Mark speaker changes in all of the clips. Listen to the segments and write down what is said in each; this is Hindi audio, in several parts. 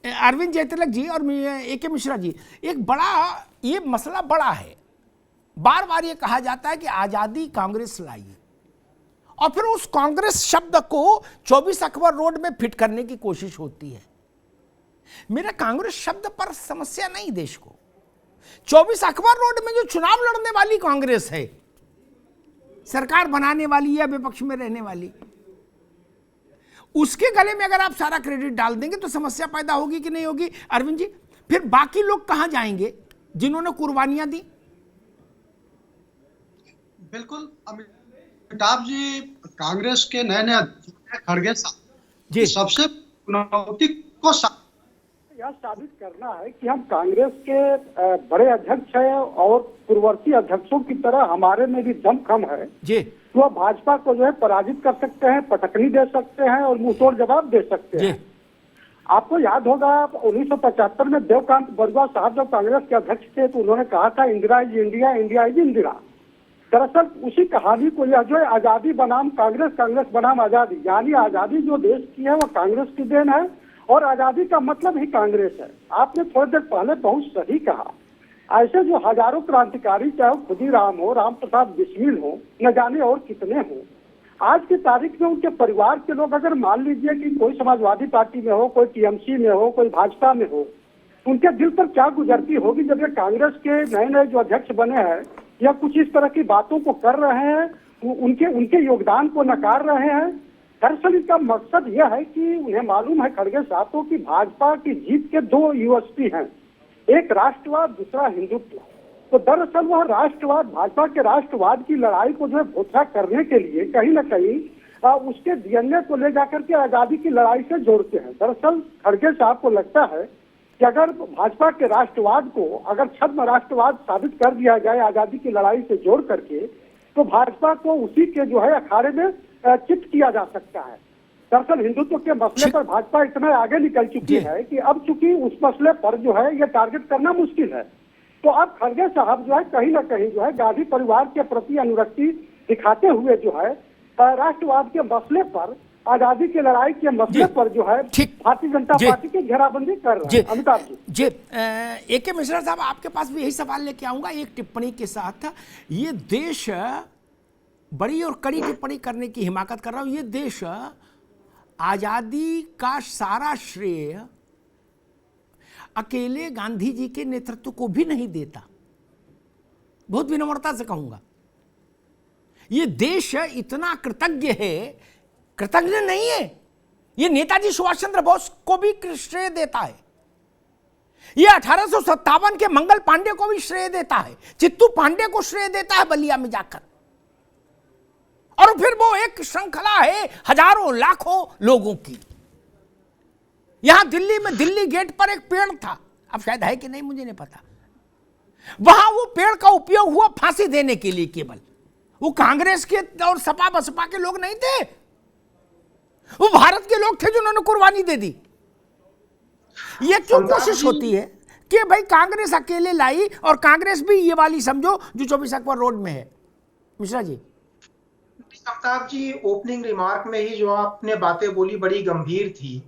Speaker 1: अरविंद जयतिलक जी और ए.के. मिश्रा जी, एक बड़ा ये मसला बड़ा है। बार बार ये कहा जाता है कि आजादी कांग्रेस लाई, और फिर उस कांग्रेस शब्द को 24 अकबर रोड में फिट करने की कोशिश होती है। मेरा कांग्रेस शब्द पर समस्या नहीं देश को। 24 अकबर रोड में जो चुनाव लड़ने वाली कांग्रेस है, सरकार बनाने वाली या विपक्ष में रहने वाली, उसके गले में अगर आप सारा क्रेडिट डाल देंगे तो समस्या पैदा होगी कि नहीं होगी? अरविंद जी, फिर बाकी लोग कहां जाएंगे जिन्होंने कुर्बानियां दी?
Speaker 2: बिल्कुल अमिताभ जी, कांग्रेस के नए नए खड़गे
Speaker 1: जी
Speaker 2: सबसे चुनौती को
Speaker 3: यह साबित करना है कि हम कांग्रेस के बड़े अध्यक्ष हैं और पूर्ववर्ती अध्यक्षों की तरह हमारे में भी दम कम है
Speaker 1: जी,
Speaker 3: तो भाजपा को जो है पराजित कर सकते हैं, पटकनी दे सकते हैं और मुंहतोड़ जवाब दे सकते हैं। आपको याद होगा 1975 में देवकांत बरुआ साहब जब कांग्रेस के अध्यक्ष थे तो उन्होंने कहा था Indira is India, India is Indira. दरअसल उसी कहानी को यह जो है आजादी बनाम कांग्रेस, कांग्रेस बनाम आजादी, यानी आजादी जो देश की है वो कांग्रेस की देन है और आजादी का मतलब ही कांग्रेस है। आपने थोड़ी देर पहले बहुत सही कहा, ऐसे जो हजारों क्रांतिकारी, चाहे खुदीराम हो, राम प्रसाद बिस्मिल हो, न जाने और कितने हो, आज की तारीख में उनके परिवार के लोग अगर मान लीजिए कि कोई समाजवादी पार्टी में हो, कोई टीएमसी में हो, कोई भाजपा में हो, उनके दिल पर क्या गुजरती होगी जब ये कांग्रेस के नए नए जो अध्यक्ष बने हैं या कुछ इस तरह की बातों को कर रहे हैं, उनके योगदान को नकार रहे हैं। दरअसल इसका मकसद यह है कि उन्हें मालूम है खड़गे साहब की भाजपा की जीत के दो यूएसपी हैं, एक राष्ट्रवाद, दूसरा हिंदुत्व। तो दरअसल वह राष्ट्रवाद, भाजपा के राष्ट्रवाद की लड़ाई को जो है भोथरा करने के लिए कहीं न कहीं उसके डीएनए को ले जाकर के आजादी की लड़ाई से जोड़ते हैं। दरअसल खड़गे साहब को लगता है कि अगर भाजपा के राष्ट्रवाद को अगर छद्म राष्ट्रवाद साबित कर दिया जाए आजादी की लड़ाई से जोड़ करके, तो भाजपा को उसी के जो है अखाड़े में चित किया जा सकता है। दरअसल हिंदुत्व के मसले पर भाजपा इतना आगे निकल चुकी है कि अब चूंकि उस मसले पर जो है ये टारगेट करना मुश्किल है, तो अब खड़गे साहब जो है कहीं ना कहीं जो है गांधी परिवार के प्रति अनुरक्ति दिखाते हुए जो है राष्ट्रवाद के मसले पर, आजादी की लड़ाई के मसले पर जो है भारतीय जनता पार्टी की घेराबंदी कर रहे हैं। अमिताभ
Speaker 1: जी, ए.के. मिश्रा साहब, आपके पास भी यही सवाल लेके आऊंगा एक टिप्पणी के साथ। ये देश, बड़ी और कड़ी टिप्पणी करने की हिमाकत कर रहा हूं, ये देश आजादी का सारा श्रेय अकेले गांधी जी के नेतृत्व को भी नहीं देता। बहुत विनम्रता से कहूंगा, ये देश इतना कृतज्ञ है, कृतज्ञ नहीं है, ये नेताजी सुभाष चंद्र बोस को भी श्रेय देता है, ये 1857 के मंगल पांडे को भी श्रेय देता है, चित्तू पांडे को श्रेय देता है बलिया में जाकर, और फिर वो एक श्रृंखला है हजारों लाखों लोगों की। यहां दिल्ली में दिल्ली गेट पर एक पेड़ था, अब शायद है कि नहीं मुझे नहीं पता, वहां वो पेड़ का उपयोग हुआ फांसी देने के लिए केवल। वो कांग्रेस के और सपा बसपा के लोग नहीं थे, वो भारत के लोग थे जिन्होंने कुर्बानी दे दी। ये क्यों कोशिश होती है कि भाई कांग्रेस अकेले लाई, और कांग्रेस भी ये वाली समझो जो 24 अकबर रोड में है? मिश्रा जी।
Speaker 4: अमिताभ जी, ओपनिंग रिमार्क में ही जो आपने बातें बोली बड़ी गंभीर थी।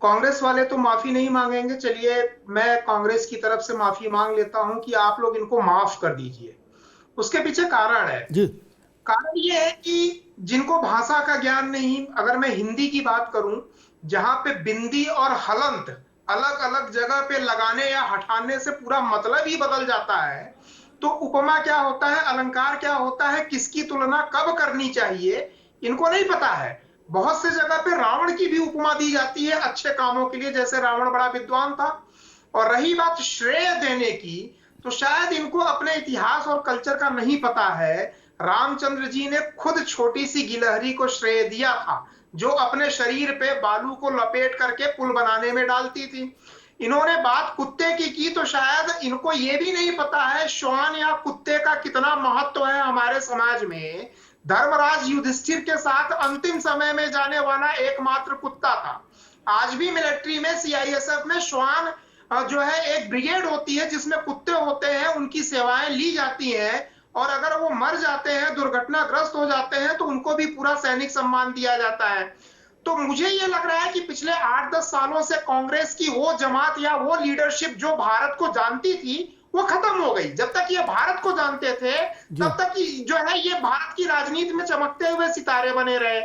Speaker 4: कांग्रेस वाले तो माफी नहीं मांगेंगे, चलिए मैं कांग्रेस की तरफ से माफी मांग लेता हूं कि आप लोग इनको माफ कर दीजिए। उसके पीछे कारण है जी। कारण ये है कि जिनको भाषा का ज्ञान नहीं, अगर मैं हिंदी की बात करूं, जहां पे बिंदी और हलंत अलग अलग जगह पे लगाने या हटाने से पूरा मतलब ही बदल जाता है, तो उपमा क्या होता है, अलंकार क्या होता है, किसकी तुलना कब करनी चाहिए, इनको नहीं पता है। बहुत से जगह पे रावण की भी उपमा दी जाती है अच्छे कामों के लिए, जैसे रावण बड़ा विद्वान था। और रही बात श्रेय देने की, तो शायद इनको अपने इतिहास और कल्चर का नहीं पता है। रामचंद्र जी ने खुद छोटी सी गिलहरी को श्रेय दिया था, जो अपने शरीर पे बालू को लपेट करके पुल बनाने में डालती थी। इन्होंने बात कुत्ते की तो शायद इनको ये भी नहीं पता है श्वान या कुत्ते का कितना महत्व है हमारे समाज में। धर्मराज युधिष्ठिर के साथ अंतिम समय में जाने वाला एकमात्र कुत्ता था। आज भी मिलिट्री में, सीआईएसएफ में श्वान जो है एक ब्रिगेड होती है जिसमें कुत्ते होते हैं, उनकी सेवाएं ली जाती हैं, और अगर वो मर जाते हैं, दुर्घटनाग्रस्त हो जाते हैं, तो उनको भी पूरा सैनिक सम्मान दिया जाता है। तो मुझे ये लग रहा है कि पिछले 8-10 सालों से कांग्रेस की वो जमात या वो लीडरशिप जो भारत को जानती थी वो खत्म हो गई। जब तक ये भारत को जानते थे तब तक जो है ये भारत की राजनीति में चमकते हुए सितारे बने रहे।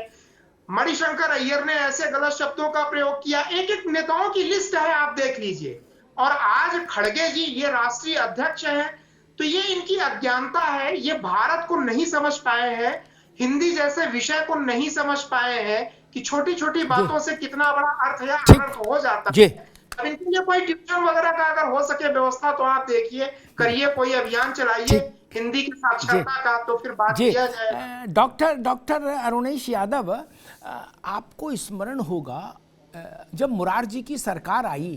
Speaker 4: मणिशंकर अय्यर ने ऐसे गलत शब्दों का प्रयोग किया, एक एक नेताओं की लिस्ट है, आप देख लीजिए। और आज खड़गे जी ये राष्ट्रीय अध्यक्ष हैं, तो ये इनकी अज्ञानता है, ये भारत को नहीं समझ पाए हैं, हिंदी जैसे विषय को नहीं समझ पाए हैं कि छोटी छोटी बातों से कितना बड़ा अर्थ या अनर्थ हो जाता है। अब इनके लिए कोई ट्यूशन वगैरह का अगर हो सके व्यवस्था तो आप देखिए, करिए, कोई अभियान चलाइए हिंदी की साक्षरता का, तो फिर बात किया जाए।
Speaker 1: डॉक्टर अरुणेश यादव, आपको स्मरण होगा जब मोरारजी की सरकार आई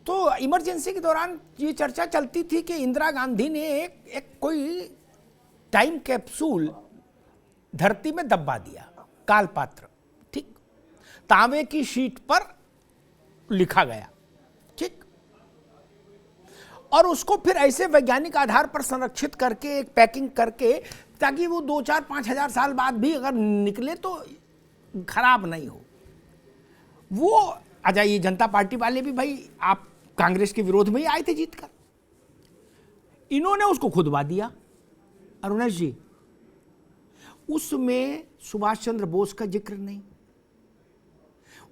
Speaker 1: तो इमरजेंसी के दौरान ये चर्चा चलती थी कि इंदिरा गांधी ने एक कोई टाइम कैप्सूल धरती में दबा दिया, कालपात्र, ठीक, तांबे की शीट पर लिखा गया, ठीक, और उसको फिर ऐसे वैज्ञानिक आधार पर संरक्षित करके एक पैकिंग करके ताकि वो 2-4-5 हजार साल बाद भी अगर निकले तो खराब नहीं हो। वो आ जाइए, जनता पार्टी वाले भी भाई आप कांग्रेस के विरोध में ही आए थे जीतकर, इन्होंने उसको खुदवा दिया। अरुणेश जी, उसमें सुभाष चंद्र बोस का जिक्र नहीं,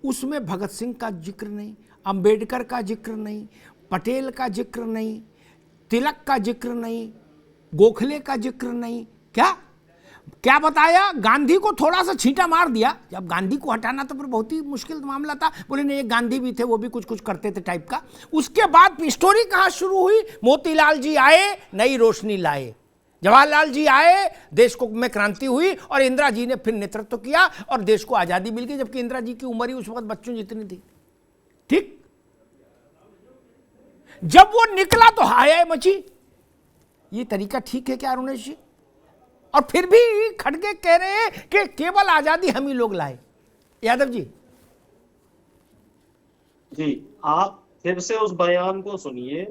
Speaker 1: उसमें भगत सिंह का जिक्र नहीं, अंबेडकर का जिक्र नहीं, पटेल का जिक्र नहीं, तिलक का जिक्र नहीं, गोखले का जिक्र नहीं। क्या बताया? गांधी को थोड़ा सा छींटा मार दिया। जब गांधी को हटाना तो फिर बहुत ही मुश्किल मामला था, बोले नहीं एक गांधी भी थे, वो भी कुछ कुछ करते थे टाइप का। उसके बाद स्टोरी कहाँ शुरू हुई? मोतीलाल जी आए, नई रोशनी लाए, जवाहरलाल जी आए, देश को में क्रांति हुई, और इंदिरा जी ने फिर नेतृत्व किया और देश को आजादी मिल गई, जबकि इंदिरा जी की उम्र ही उस वक्त बच्चों जितनी थी, ठीक। जब वो निकला तो हाय मची। ये तरीका ठीक है क्या अरुणेश जी? और फिर भी खड़गे कह रहे हैं कि केवल आजादी हम ही लोग लाए। यादव जी
Speaker 5: आप फिर से उस बयान को सुनिए,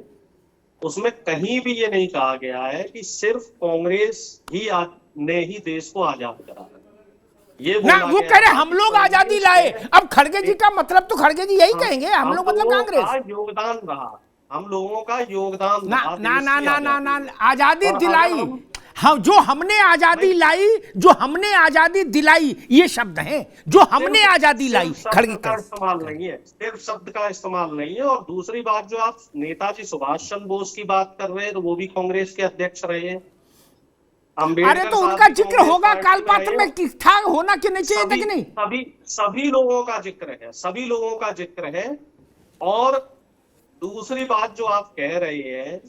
Speaker 5: उसमें कहीं भी ये नहीं कहा गया है कि सिर्फ कांग्रेस ही ने ही देश को आजाद करा। ये
Speaker 1: ना वो कह रहे हम लोग आजादी लाए। अब खड़गे जी का मतलब तो खड़गे जी यही कहेंगे, हम लोग मतलब कांग्रेस।
Speaker 5: योगदान रहा, हम लोगों का योगदान
Speaker 1: ना ना ना ना ना ना आजादी दिलाई, हाँ, जो हमने आजादी लाई, जो हमने आजादी दिलाई, ये शब्द हैं, जो हमने आजादी लाई। खड़गे का
Speaker 5: इस्तेमाल नहीं है, सिर्फ शब्द का इस्तेमाल नहीं है। और दूसरी बात, जो आप नेताजी सुभाष चंद्र बोस की बात कर रहे हैं, तो वो भी कांग्रेस के अध्यक्ष रहे हैं।
Speaker 1: अरे तो उनका जिक्र होगा कालपात्र में, था होना कि नहीं चाहिए था कि नहीं?
Speaker 5: सभी लोगों का जिक्र है, सभी लोगों का जिक्र है। और दूसरी बात जो आप कह रहे हैं,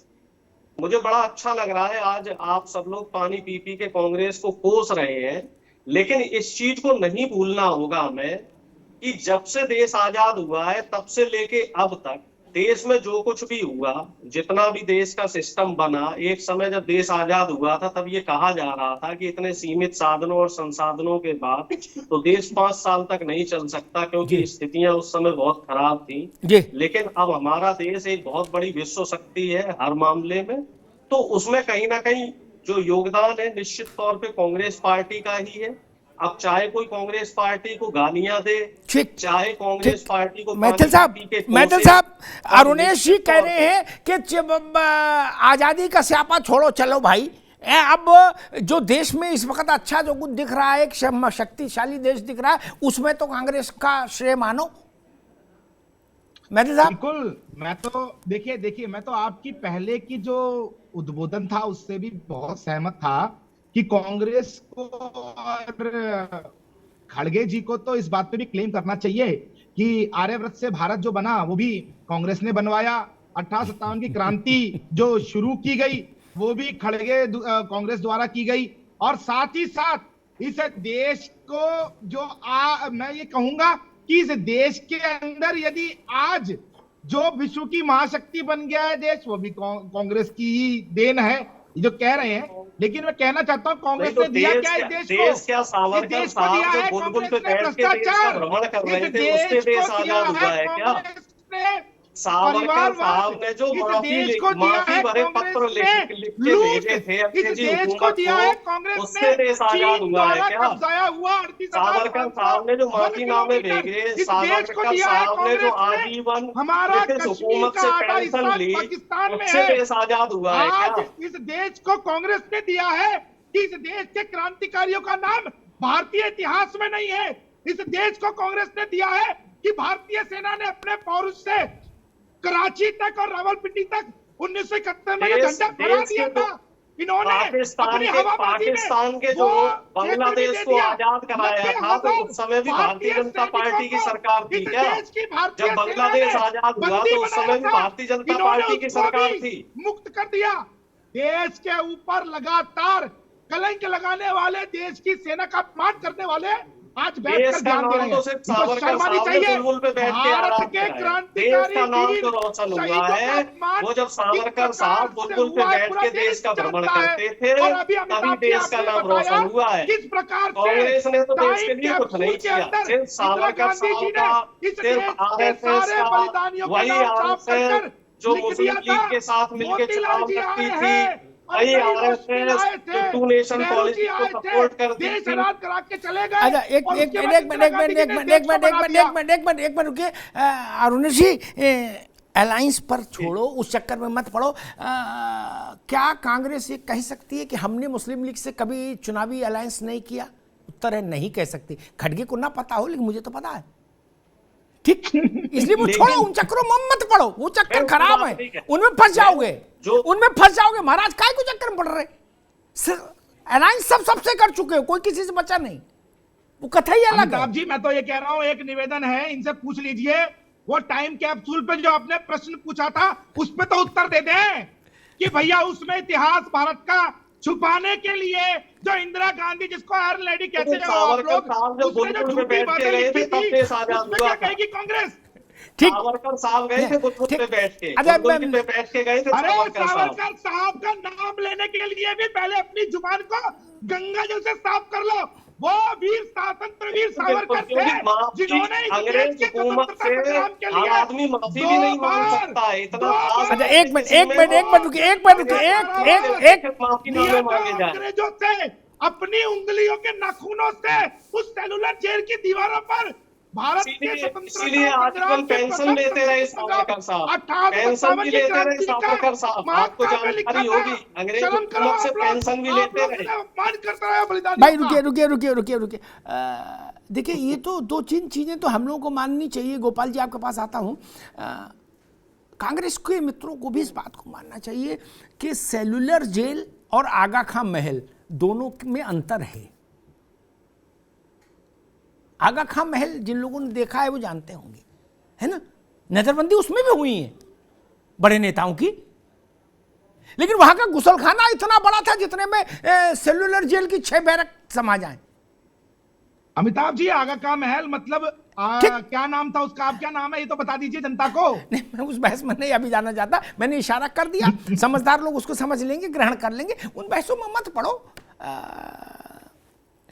Speaker 5: मुझे बड़ा अच्छा लग रहा है, आज आप सब लोग पानी पी पी के कांग्रेस को कोस रहे हैं, लेकिन इस चीज को नहीं भूलना होगा हमें कि जब से देश आजाद हुआ है तब से लेके अब तक देश में जो कुछ भी हुआ, जितना भी देश का सिस्टम बना, एक समय जब देश आजाद हुआ था तब ये कहा जा रहा था कि इतने सीमित साधनों और संसाधनों के बाद तो देश 5 साल तक नहीं चल सकता, क्योंकि स्थितियां उस समय बहुत खराब थी। लेकिन अब हमारा देश एक बहुत बड़ी विश्व शक्ति है हर मामले में, तो उसमें कहीं ना कहीं जो योगदान है निश्चित तौर पे कांग्रेस पार्टी का ही है। अब चाहे कोई कांग्रेस पार्टी को गालियां दे, चाहे कांग्रेस पार्टी को
Speaker 1: मैथिल साहब अरुणेश जी कह रहे हैं कि आजादी का स्यापा छोड़ो, चलो भाई, अब जो देश में इस वक्त अच्छा जो कुछ दिख रहा है, एक शक्तिशाली देश दिख रहा है, उसमें तो कांग्रेस का श्रेय मानो। मैथिल साहब
Speaker 6: बिल्कुल, मैं तो देखिए मैं तो आपकी पहले की जो उद्बोधन था उससे भी बहुत सहमत था कि कांग्रेस को और खड़गे जी को तो इस बात पे भी क्लेम करना चाहिए कि आर्यव्रत से भारत जो बना वो भी कांग्रेस ने बनवाया। 1857 की क्रांति जो शुरू की गई वो भी खड़गे कांग्रेस द्वारा की गई। और साथ ही साथ इस देश को जो मैं ये कहूंगा कि इस देश के अंदर यदि आज जो विश्व की महाशक्ति बन गया है देश, वो भी कांग्रेस की ही देन है जो कह रहे हैं। लेकिन मैं कहना चाहता हूँ कांग्रेस ने दिया क्या इस देश को?
Speaker 5: देश क्या सावरकर साहब जो बुलबुल पे बैठ के देश का भ्रमण कर रहे थे, उससे देश आजाद हुआ है क्या? सावरकर साहब ने जो माफी भरे पत्र लिख के भेजे थे अपनी जी हुकूमत को, उससे देश आजाद हुआ है क्या? सावरकर साहब ने जो माफीनामे भेजे, सावरकर साहब ने जो आजीवन ब्रिटिश हुकूमत से पेंशन ली, उससे देश आजाद हुआ है क्या?
Speaker 6: इस देश को कांग्रेस ने दिया है कि इस देश के क्रांतिकारियों का नाम भारतीय इतिहास में नहीं है। इस देश को कांग्रेस ने दिया है कि भारतीय सेना ने अपने पौरुष से कराची तक और रावलपिंडी तक 1971 में झंडा फहरा दिया था। इन्होंने
Speaker 5: पाकिस्तान के जो बांग्लादेश को आजाद कराया था, तो उस समय भी भारतीय जनता पार्टी की सरकार थी क्या? जब बांग्लादेश आजाद हुआ तो उस समय भी भारतीय जनता पार्टी की सरकार थी।
Speaker 6: मुक्त कर दिया। देश के ऊपर लगातार कलंक लगाने वाले, देश की सेना का अपमान करने वाले आज बैठकर ध्यान दे रहे हैं।
Speaker 5: शर्मानी चाहिए। भारत के क्रांतिकारी रोशन हुआ है वो जब सावरकर साहब बुलबुल पे बैठ के देश का भ्रमण करते थे, तभी देश का नाम रोशन हुआ है।
Speaker 6: किस प्रकार
Speaker 5: कांग्रेस ने तो देश के लिए कुछ नहीं किया, सिर्फ सावरकर साहब का, सिर्फ आरएसएस का, वही आरएसएस जो मुस्लिम लीग के साथ मिलकर चुनाव लड़ती थी, वही आरएसएस टू नेशन पॉलिसी को सपोर्ट करती थी।
Speaker 1: अच्छा, एक मिनट रुकिए अरुण जी, अलायंस पर छोड़ो, उस चक्कर में मत पड़ो। क्या कांग्रेस ये कह सकती है कि हमने मुस्लिम लीग से कभी चुनावी अलायंस नहीं किया? उत्तर है नहीं कह सकती। खड़गे को ना पता हो, लेकिन मुझे तो पता है, ठीक? इसलिए वो छोड़ो, उन चक्करों में मत पड़ो, वो चक्कर खराब है, उनमें फंस जाओगे, उनमें फंस जाओगे महाराज। काय को चक्कर में पड़ रहे? अलायंस सबसे कर चुके हो, कोई किसी से बचा नहीं, वो कथा ही अलग है।
Speaker 6: जी मैं तो ये कह रहा हूं, एक निवेदन है, इनसे पूछ लीजिए, वो टाइम कैप्सूल पे जो आपने प्रश्न पूछा था उस पे तो उत्तर दे दें कि भैया उसमें इतिहास भारत का छुपाने के लिए जो इंदिरा गांधी, जिसको आयरन लेडी कहते हैं, उसने जो झूठी बातें लिखी थी, उसमें क्या कहेगी कांग्रेस?
Speaker 1: ठीक,
Speaker 5: सावरकर साहब गए थे बुलबुल पे बैठ के, गए थे।
Speaker 6: अरे सावरकर साहब का नाम लेने के लिए भी पहले अपनी जुबान को गंगा जल से साफ कर लो। वो वीर स्वतंत्रवीर सावरकर थे जिन्होंने
Speaker 5: अंग्रेज हुकूमत से आदमी माफी भी नहीं मांग सकता है इतना।
Speaker 1: अच्छा, एक मिनट रुकिए,
Speaker 6: अंग्रेजों से अपनी उंगलियों के नाखूनों से उस सेलुलर जेल की दीवारों पर भारत के
Speaker 5: इसीलिए आजकल पेंशन लेते रहे सावरकर साहब, पेंशन भी लेते रहे सावरकर साहब, आपको जानकारी होगी, अंग्रेज हुकूमत से पेंशन भी लेते रहे।
Speaker 1: भाई रुकिए, देखिए ये तो दो तीन चीजें तो हम लोगों को माननी चाहिए। गोपाल जी आपके पास आता हूं, कांग्रेस के मित्रों को भी इस बात को मानना चाहिए कि सेलुलर जेल और आगा खां महल दोनों में अंतर है। आगा खां महल जिन लोगों ने देखा है वो जानते होंगे, है ना, नजरबंदी उसमें भी हुई है बड़े नेताओं की, लेकिन वहां का गुसलखाना इतना बड़ा था जितने में सेलुलर जेल की 6 बैरक समा जाए।
Speaker 6: अमिताभ जी, आगा खां महल मतलब क्या नाम था उसका? आप क्या नाम है ये तो बता दीजिए जनता को।
Speaker 1: नहीं, मैं उस बहस में नहीं अभी जाना चाहता, मैंने इशारा कर दिया, समझदार लोग उसको समझ लेंगे, ग्रहण कर लेंगे, उन बहसों में मत पड़ो।